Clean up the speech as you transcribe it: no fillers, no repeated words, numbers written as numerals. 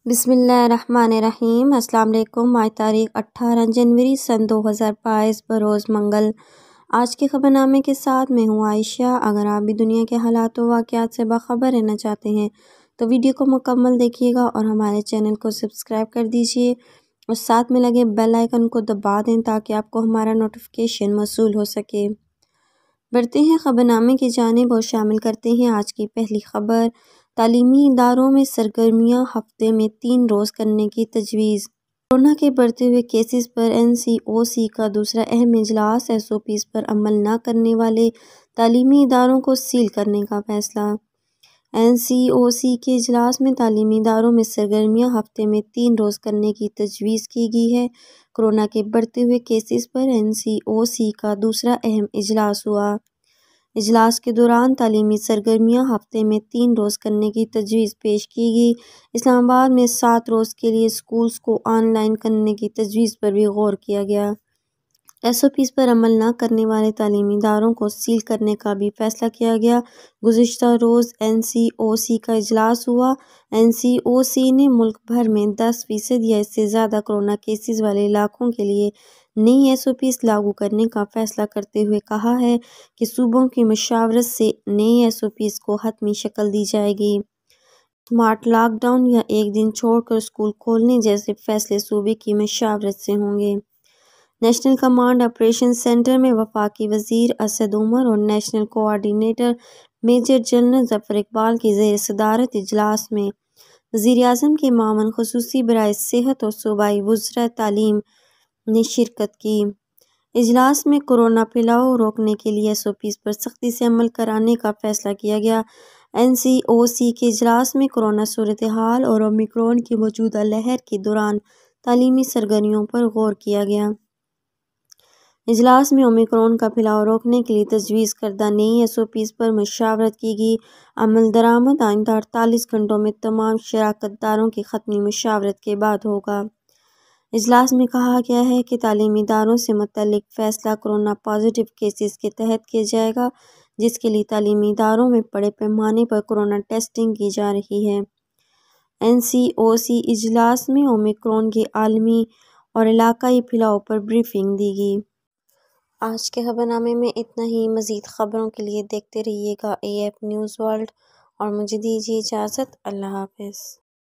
بسم اللہ الرحمن الرحیم۔ السلام علیکم۔ آج تاریخ 18 جنوری سن 2022 بروز منگل۔ آج کے خبر نامے کے ساتھ میں ہوں عائشہ۔ اگر آپ بھی دنیا کے حالات و واقعات سے باخبر رہنا چاہتے ہیں تو ویڈیو کو مکمل دیکھیے گا اور ہمارے چینل کو سبسکرائب کر دیجیے اور ساتھ میں لگے بیل آئیکن کو دبا دیں تاکہ آپ کو ہمارا نوٹیفیکیشن موصول ہو سکے۔ بڑھتے ہیں خبر نامے کی جانب اور شامل کرتے ہیں آج کی پہلی خبر۔ تعلیمی اداروں میں سرگرمیاں ہفتے میں 3 روز کرنے کی تجویز۔ کورونا کے بڑھتے ہوئے کیسز پر NCOC کا دوسرا اہم اجلاس۔ SOPs پر عمل نہ کرنے والے تعلیمی اداروں کو سیل کرنے کا فیصلہ۔ NCOC کے اجلاس میں تعلیمی اداروں میں سرگرمیاں ہفتے میں 3 روز کرنے کی تجویز کی گئی ہے۔ کورونا کے بڑھتے ہوئے کیسز پر NCOC کا دوسرا اہم اجلاس ہوا۔ اجلاس کے دوران تعلیمی سرگرمیاں ہفتے میں 3 روز کرنے کی تجویز پیش کی گئی۔ اسلام آباد میں 7 روز کے لیے اسکولز کو آن لائن کرنے کی تجویز پر بھی غور کیا گیا۔ SOPs پر عمل نہ کرنے والے تعلیمی اداروں کو سیل کرنے کا بھی فیصلہ کیا گیا۔ گزشتہ روز NCOC کا اجلاس ہوا۔ NCOC نے ملک بھر میں 10% یا اس سے زیادہ کورونا کیسز والے علاقوں کے لیے نئی SOPs لاگو کرنے کا فیصلہ کرتے ہوئے کہا ہے کہ صوبوں کی مشاورت سے نئی SOPs کو حتمی شکل دی جائے گی۔ اسمارٹ لاک ڈاؤن یا ایک دن چھوڑ کر اسکول کھولنے جیسے فیصلے صوبے کی مشاورت سے ہوں گے۔ نیشنل کمانڈ آپریشن سینٹر میں وفاقی وزیر اسد عمر اور نیشنل کوآرڈینیٹر میجر جنرل ظفر اقبال کی زیر صدارت اجلاس میں وزیر اعظم کے معاون خصوصی برائے صحت اور صوبائی وزرائے تعلیم نے شرکت کی۔ اجلاس میں کورونا پھیلاؤ روکنے کے لیے SOPs پر سختی سے عمل کرانے کا فیصلہ کیا گیا۔ NCOC کے اجلاس میں کورونا صورتحال اور اومیکرون کی موجودہ لہر کے دوران تعلیمی سرگرمیوں پر غور کیا گیا۔ اجلاس میں اومیکرون کا پھیلاؤ روکنے کے لیے تجویز کردہ نئی SOPs پر مشاورت کی گئی۔ عمل درآمد آئندہ 48 گھنٹوں میں تمام شراکت داروں کی حتمی مشاورت کے بعد ہوگا۔ اجلاس میں کہا گیا ہے کہ تعلیمی اداروں سے متعلق فیصلہ کورونا پازیٹیو کیسز کے تحت کیا جائے گا، جس کے لیے تعلیمی اداروں میں بڑے پیمانے پر کورونا ٹیسٹنگ کی جا رہی ہے۔ NCOC اجلاس میں اومیکرون کے عالمی اور علاقائی پھیلاؤ پر بریفنگ دی گئی۔ آج کے خبر نامے میں اتنا ہی۔ مزید خبروں کے لیے دیکھتے رہیے گا AF نیوز ورلڈ اور مجھے دیجیے اجازت۔ اللہ حافظ۔